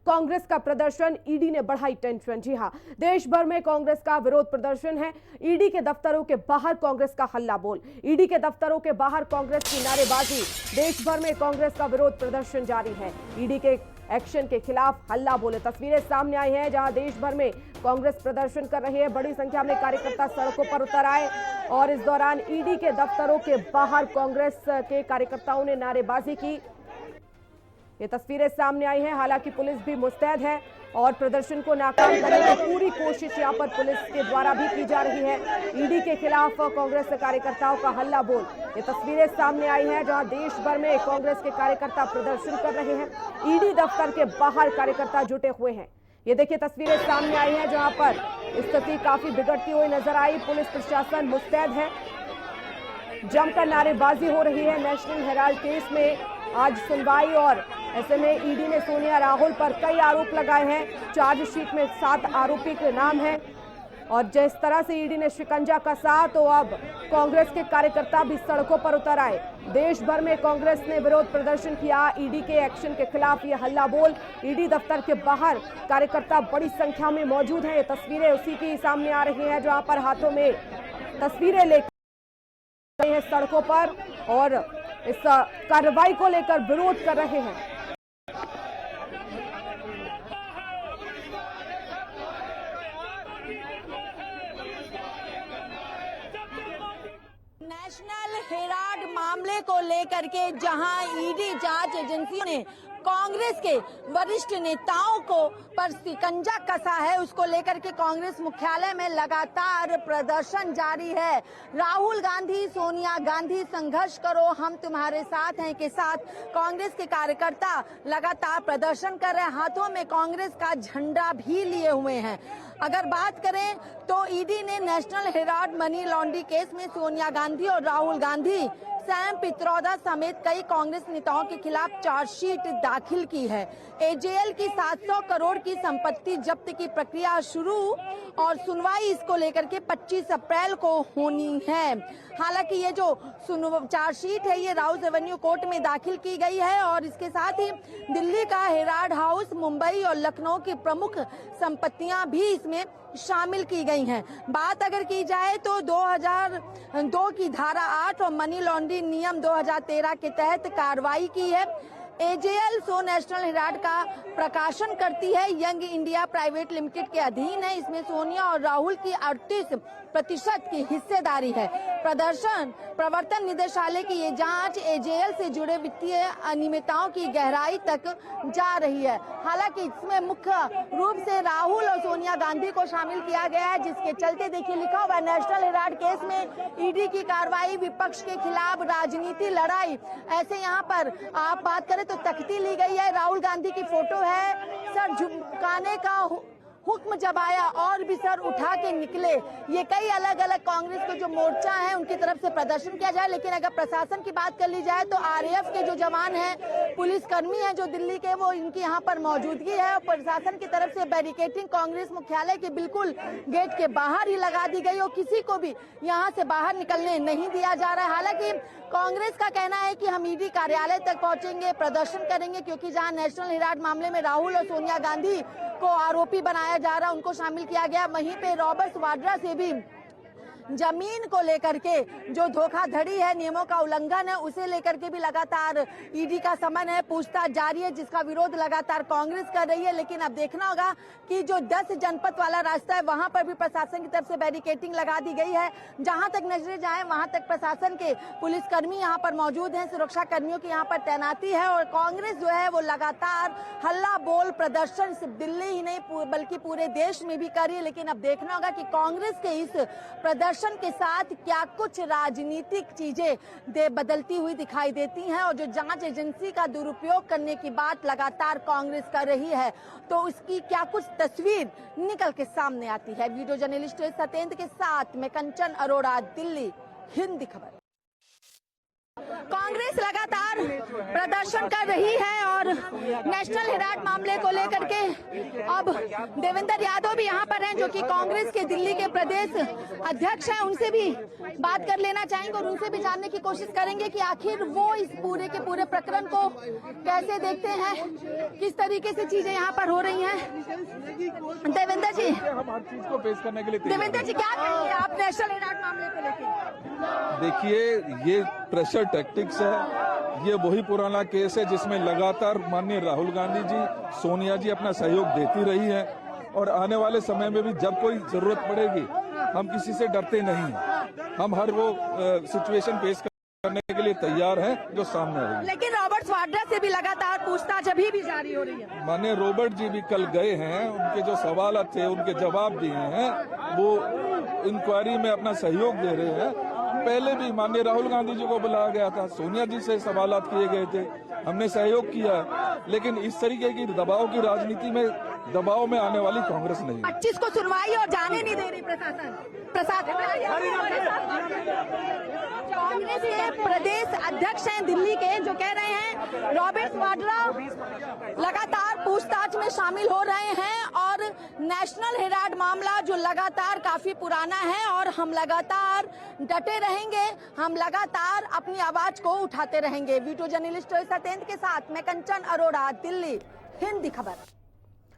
कांग्रेस का प्रदर्शन, ईडी ने बढ़ाई टेंशन। जी हां, देश भर में कांग्रेस का विरोध प्रदर्शन है। ईडी के दफ्तरों के बाहर कांग्रेस का हल्ला बोल, ईडी के दफ्तरों के बाहर कांग्रेस की नारेबाजी। देश भर में कांग्रेस का विरोध प्रदर्शन जारी है। ईडी के एक्शन के खिलाफ हल्ला बोले। तस्वीरें सामने आई हैं जहां देश भर में कांग्रेस प्रदर्शन कर रही है। बड़ी संख्या में कार्यकर्ता सड़कों पर उतर आए और इस दौरान ईडी के दफ्तरों के बाहर कांग्रेस के कार्यकर्ताओं ने नारेबाजी की। ये तस्वीरें सामने आई हैं। हालांकि पुलिस भी मुस्तैद है और प्रदर्शन को नाकाम करने की पूरी कोशिश यहां पर पुलिस के द्वारा भी की जा रही है। ईडी के खिलाफ कांग्रेस कार्यकर्ताओं का हल्ला बोल। ये तस्वीरें सामने आई हैं जहां देश भर में कांग्रेस के कार्यकर्ता प्रदर्शन कर रहे हैं। ईडी दफ्तर के बाहर कार्यकर्ता जुटे हुए हैं। ये देखिए तस्वीरें सामने आई हैं जहां पर स्थिति काफी बिगड़ती हुई नजर आई। पुलिस प्रशासन मुस्तैद है, जमकर नारेबाजी हो रही है। नेशनल हेराल्ड केस में आज सुनवाई और ऐसे में ईडी ने सोनिया राहुल पर कई आरोप लगाए हैं। चार्जशीट में 7 आरोपी के नाम हैं और जिस तरह से ईडी ने शिकंजा कसा तो अब कांग्रेस के कार्यकर्ता भी सड़कों पर उतर आए। देश भर में कांग्रेस ने विरोध प्रदर्शन किया। ईडी के एक्शन के खिलाफ ये हल्ला बोल। ईडी दफ्तर के बाहर कार्यकर्ता बड़ी संख्या में मौजूद हैं। ये तस्वीरें उसी की सामने आ रही हैं जहां पर हाथों में तस्वीरें लेकर हैं सड़कों पर और इस कार्रवाई को लेकर विरोध कर रहे हैं। नेशनल हेराल्ड मामले को लेकर के जहां ईडी जांच एजेंसी ने कांग्रेस के वरिष्ठ नेताओं को पर शिकंजा कसा है, उसको लेकर के कांग्रेस मुख्यालय में लगातार प्रदर्शन जारी है। राहुल गांधी, सोनिया गांधी, संघर्ष करो, हम तुम्हारे साथ हैं के साथ कांग्रेस के कार्यकर्ता लगातार प्रदर्शन कर रहे हैं। हाथों में कांग्रेस का झंडा भी लिए हुए हैं। अगर बात करें तो ईडी ने national Herald money laundering case में सोनिया गांधी और राहुल गांधी, सैम पित्रोदा समेत कई कांग्रेस नेताओं के खिलाफ चार्जशीट दाखिल की है। एजेएल की 700 करोड़ की संपत्ति जब्त की प्रक्रिया शुरू और सुनवाई इसको लेकर के 25 अप्रैल को होनी है। हालांकि ये जो चार्जशीट है ये राउस एवेन्यू कोर्ट में दाखिल की गई है और इसके साथ ही दिल्ली का हेराल्ड हाउस, मुंबई और लखनऊ की प्रमुख संपत्तियां भी इसमें शामिल की गई हैं। बात अगर की जाए तो 2002 की धारा 8 और मनी लॉन्ड्रिंग नियम 2013 के तहत कार्रवाई की है। एजेएल सो नेशनल हेराल्ड का प्रकाशन करती है, यंग इंडिया प्राइवेट लिमिटेड के अधीन है। इसमें सोनिया और राहुल की 38% की हिस्सेदारी है। प्रवर्तन निदेशालय की ये जांच एजेएल से जुड़े वित्तीय अनियमितताओं की गहराई तक जा रही है। हालांकि इसमें मुख्य रूप से राहुल और सोनिया गांधी को शामिल किया गया है, जिसके चलते देखिए लिखा हुआ नेशनल हेराल्ड केस में ईडी की कार्रवाई, विपक्ष के खिलाफ राजनीति लड़ाई। ऐसे यहाँ पर आप बात करें तो तख्ती ली गई है, राहुल गांधी की फोटो है, सर झुकाने का हुक्म जब आया और भी सर उठा के निकले। ये कई अलग अलग कांग्रेस के जो मोर्चा है उनकी तरफ से प्रदर्शन किया जाए। लेकिन अगर प्रशासन की बात कर ली जाए तो आरएएफ के जो जवान हैं, पुलिसकर्मी हैं जो दिल्ली के, वो इनकी यहाँ पर मौजूदगी है और प्रशासन की तरफ से बैरिकेडिंग कांग्रेस मुख्यालय के बिल्कुल गेट के बाहर ही लगा दी गई और किसी को भी यहाँ से बाहर निकलने नहीं दिया जा रहा है। हालांकि कांग्रेस का कहना है कि हम ईडी कार्यालय तक पहुंचेंगे, प्रदर्शन करेंगे, क्योंकि जहां नेशनल हेराल्ड मामले में राहुल और सोनिया गांधी को आरोपी बनाया जा रहा, उनको शामिल किया गया। वहीं पे रॉबर्ट वाड्रा से भी जमीन को लेकर के जो धोखाधड़ी है, नियमों का उल्लंघन है, उसे लेकर के भी लगातार ईडी का समन है, पूछताछ जारी है, जिसका विरोध लगातार कांग्रेस कर रही है। लेकिन अब देखना होगा कि जो 10 जनपद वाला रास्ता है वहां पर भी प्रशासन की तरफ से बैरिकेडिंग लगा दी गई है। जहां तक नजरें जाए वहां तक प्रशासन के पुलिसकर्मी यहां पर मौजूद हैं, सुरक्षा कर्मियों की यहां पर तैनाती है और कांग्रेस जो है वो लगातार हल्ला बोल प्रदर्शन सिर्फ दिल्ली ही नहीं बल्कि पूरे देश में भी कर रही है। लेकिन अब देखना होगा कि कांग्रेस के इस प्रदर्शन के साथ क्या कुछ राजनीतिक चीजें बदलती हुई दिखाई देती हैं और जो जांच एजेंसी का दुरुपयोग करने की बात लगातार कांग्रेस कर रही है तो उसकी क्या कुछ तस्वीर निकल के सामने आती है। वीडियो जर्नलिस्ट सत्येंद्र के साथ में कंचन अरोड़ा, दिल्ली, हिंद खबर। कांग्रेस लगातार प्रदर्शन कर रही है और नेशनल हेराल्ड मामले को लेकर के अब देवेंद्र यादव भी यहाँ पर हैं, जो कि कांग्रेस के दिल्ली के प्रदेश अध्यक्ष हैं। उनसे भी बात कर लेना चाहेंगे और उनसे भी जानने की कोशिश करेंगे कि आखिर वो इस पूरे के पूरे प्रकरण को कैसे देखते हैं, किस तरीके से चीजें यहाँ पर हो रही हैं। देवेंद्र जी, हम हर चीज को पेश करने के लिए तैयार देवेंद्र जी क्या कहेंगे आप नेशनल हेराल्ड मामले को लेकर? देखिए, ये प्रेशर टैक्टिक्स है। ये वही पुराना केस है जिसमें लगातार माननीय राहुल गांधी जी, सोनिया जी अपना सहयोग देती रही है और आने वाले समय में भी जब कोई जरूरत पड़ेगी हम किसी से डरते नहीं हैं। हम हर वो सिचुएशन पेश करने के लिए तैयार हैं जो सामने आएगी। लेकिन रॉबर्ट वाड्रा से भी लगातार पूछताछ अभी भी जारी हो रही है। माननीय रॉबर्ट जी भी कल गए हैं, उनके जो सवाल थे उनके जवाब दिए हैं, वो इंक्वायरी में अपना सहयोग दे रहे हैं। पहले भी माननीय राहुल गांधी जी को बुलाया गया था, सोनिया जी से सवालात किए गए थे, हमने सहयोग किया है। लेकिन इस तरीके की दबाव की राजनीति में दबाव में आने वाली कांग्रेस नहीं। 25 को सुनवाई और जाने नहीं दे रही प्रशासन। कांग्रेस के प्रदेश अध्यक्ष हैं दिल्ली के, जो कह रहे हैं रॉबर्ट वाड्रा लगातार पूछताछ में शामिल हो रहे हैं और नेशनल हेराल्ड मामला जो लगातार काफी पुराना है और हम लगातार डटे रहेंगे, हम लगातार अपनी आवाज को उठाते रहेंगे। वीडियो जर्नलिस्ट सत्येंद्र के साथ मैं कंचन अरोड़ा, दिल्ली, हिंदी खबर।